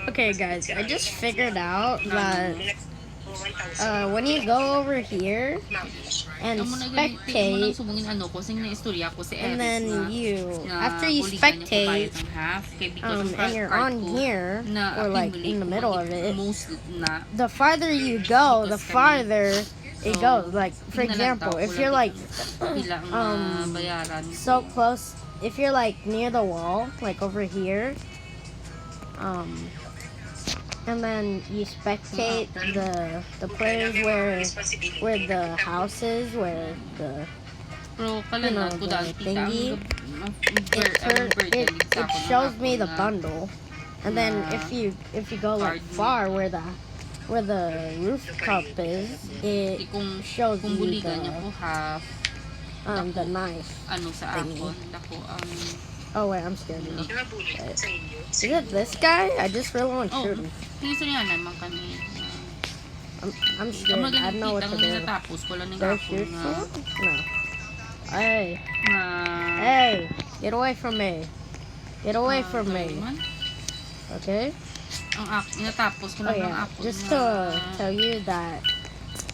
Okay, guys, I just figured out that when you go over here and spectate, and then after you spectate, and you're on here, or like in the middle of it, the farther you go, the farther it goes. Like, for example, if you're like so close, if you're like near the wall, like over here, and then you spectate the players where the house is, where the the thingy, it shows me the bundle. And then if you go like far where the rooftop is, it shows you the knife thingy. Oh wait, I'm scared now. Is it this guy? I just really want to shoot him. I'm scared. I don't know what to do. Do I shoot someone? No. Hey. Hey, get away from me. Get away from me. Okay? Oh yeah, just to tell you that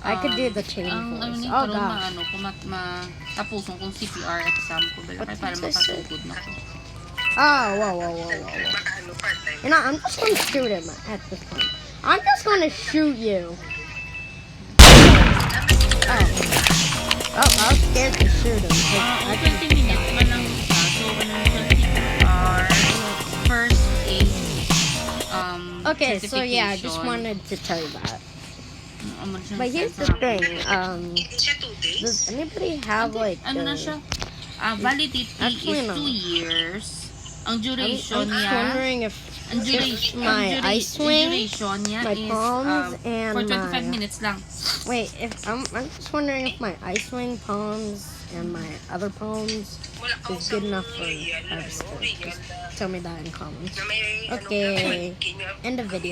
I could do the chain force. Oh gosh. Tapuson kong CPR exam ko para makasugod na ko. Oh, whoa. You know, I'm just gonna shoot him at this point. I'm just gonna shoot you. Oh, I was scared to shoot him. 20 minutes man lang siya. So, CPR, first aid, okay, so yeah, I just wanted to tell you that. But here's the thing, does anybody have like validity is 2 years. Ang duration niya, my ice swing, my palms, and for 25 minutes lang. Wait, I'm just wondering if my ice swing, palms, and my other palms is good enough for harvester. Just tell me that in comments. Okay, end of video.